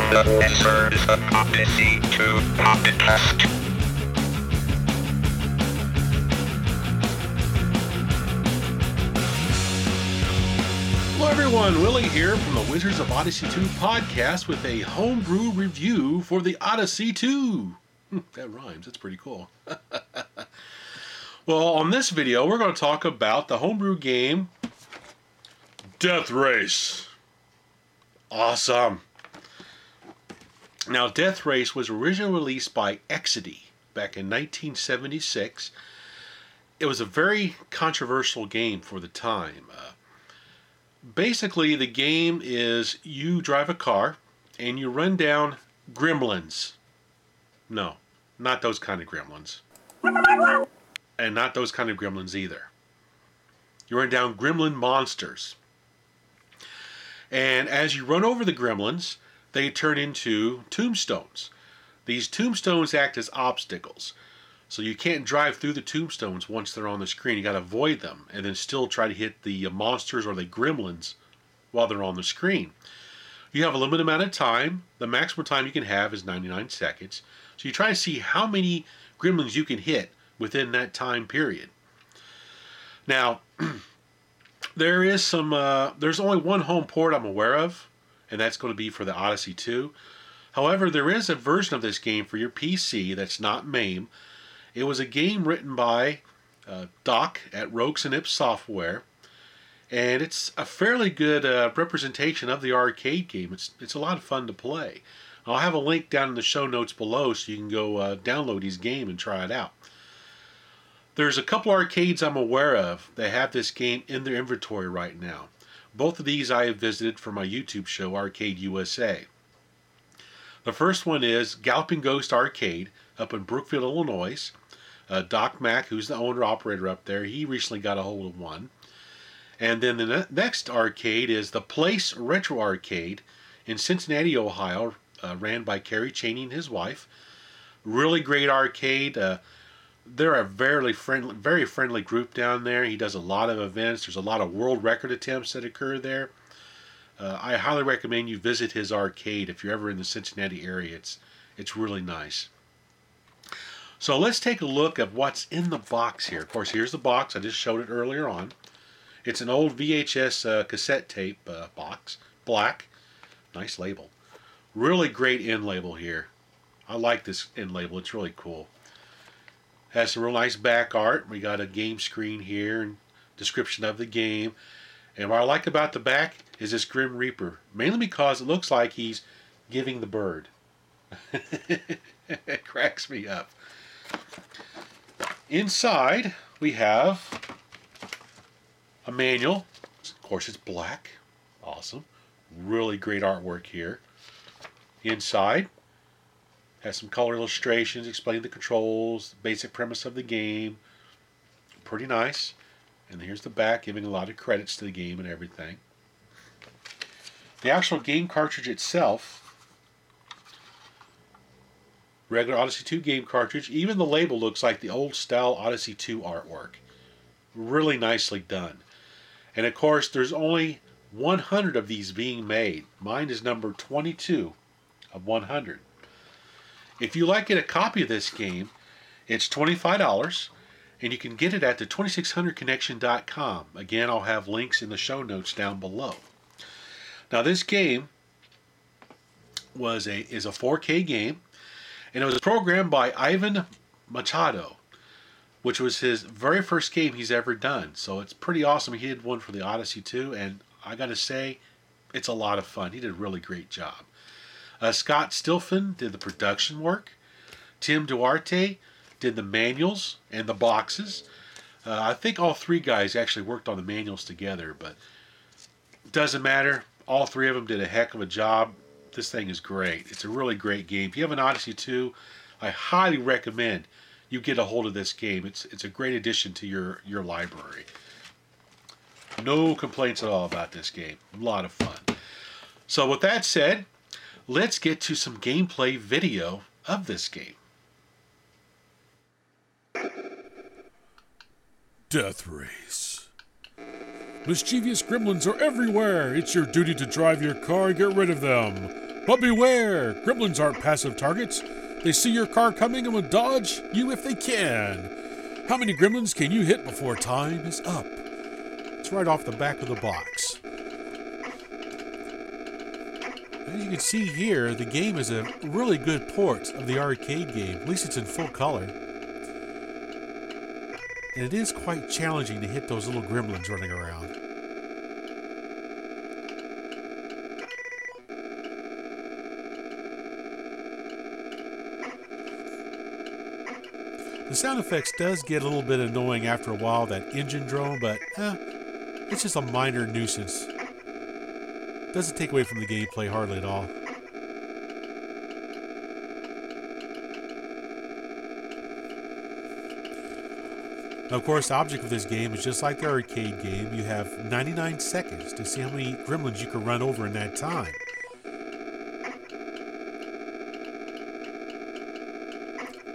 The answer is the Odyssey 2 podcast. Hello everyone, Willie here from the Wizards of Odyssey 2 podcast with a homebrew review for the Odyssey 2. That rhymes, that's pretty cool. Well, on this video, we're going to talk about the homebrew game, Death Race. Awesome. Now, Death Race was originally released by Exidy back in 1976. It was a very controversial game for the time. Basically, the game is you drive a car and you run down gremlins. No, not those kind of gremlins. And not those kind of gremlins either. You run down gremlin monsters. And as you run over the gremlins, they turn into tombstones. These tombstones act as obstacles. So you can't drive through the tombstones once they're on the screen. You got to avoid them and then still try to hit the monsters or the gremlins while they're on the screen. You have a limited amount of time. The maximum time you can have is 99 seconds. So you try to see how many gremlins you can hit within that time period. Now, there's only one home port I'm aware of, and that's going to be for the Odyssey 2. However, there is a version of this game for your PC that's not MAME. It was a game written by Doc at Rogues and Ips Software, and it's a fairly good representation of the arcade game. It's a lot of fun to play. I'll have a link down in the show notes below so you can go download his game and try it out. There's a couple arcades I'm aware of that have this game in their inventory right now. Both of these I have visited for my YouTube show, Arcade USA. The first one is Galloping Ghost Arcade up in Brookfield, Illinois. Doc Mack, who's the owner-operator up there, he recently got a hold of one. And then the next arcade is the Place Retro Arcade in Cincinnati, Ohio, ran by Kerry Cheney and his wife. Really great arcade. They're a very friendly group down there. He does a lot of events. There's a lot of world record attempts that occur there. I highly recommend you visit his arcade if you're ever in the Cincinnati area. It's really nice. So let's take a look at what's in the box here. Of course, here's the box. I just showed it earlier on. It's an old VHS cassette tape box. Black. Nice label. Really great end label here. I like this end label. It's really cool. Has some real nice back art. We got a game screen here and description of the game. And what I like about the back is this Grim Reaper. Mainly because it looks like he's giving the bird. It cracks me up. Inside we have a manual. Of course it's black. Awesome. Really great artwork here. Inside has some color illustrations explaining the controls, the basic premise of the game. Pretty nice. And here's the back, giving a lot of credits to the game and everything. The actual game cartridge itself, regular Odyssey 2 game cartridge, even the label looks like the old style Odyssey 2 artwork. Really nicely done. And of course, there's only 100 of these being made. Mine is number 22 of 100. If you'd like to get a copy of this game, it's $25, and you can get it at the 2600connection.com. Again, I'll have links in the show notes down below. Now, this game is a 4K game, and it was programmed by Ivan Machado, which was his very first game he's ever done. So it's pretty awesome. He did one for the Odyssey 2, and I got to say, it's a lot of fun. He did a really great job. Scott Stilfen did the production work. Tim Duarte did the manuals and the boxes. I think all three guys actually worked on the manuals together, but it doesn't matter. All three of them did a heck of a job. This thing is great. It's a really great game. If you have an Odyssey 2, I highly recommend you get a hold of this game. It's a great addition to your library. No complaints at all about this game. A lot of fun. So with that said, let's get to some gameplay video of this game. Death Race. Mischievous gremlins are everywhere. It's your duty to drive your car and get rid of them. But beware, gremlins aren't passive targets. They see your car coming and will dodge you if they can. How many gremlins can you hit before time is up? It's right off the back of the box. As you can see here, the game is a really good port of the arcade game. At least it's in full color. And it is quite challenging to hit those little gremlins running around. The sound effects does get a little bit annoying after a while, that engine drone, but it's just a minor nuisance. Doesn't take away from the gameplay hardly at all. Now, of course, the object of this game is just like the arcade game. You have 99 seconds to see how many gremlins you can run over in that time.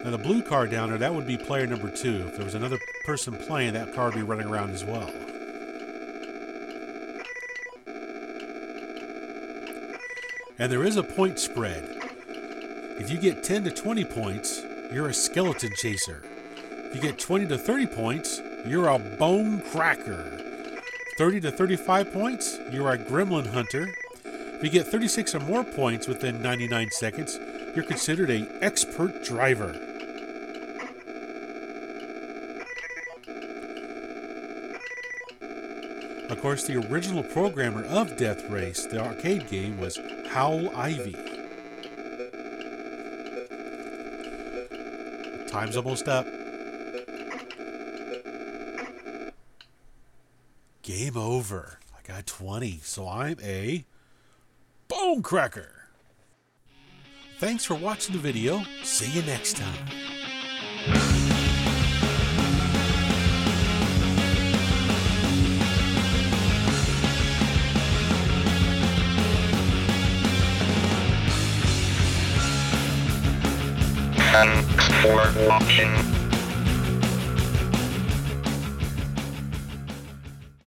Now, the blue car down there, that would be player number 2. If there was another person playing, that car would be running around as well. And there is a point spread. If you get 10 to 20 points, you're a skeleton chaser. If you get 20 to 30 points, you're a bone cracker. 30 to 35 points, you're a gremlin hunter. If you get 36 or more points within 99 seconds, you're considered an expert driver. Of course, the original programmer of Death Race, the arcade game, was Howell Ivey. Time's almost up. Game over. I got 20, so I'm a bone cracker. Thanks for watching the video. See you next time. Thanks for watching.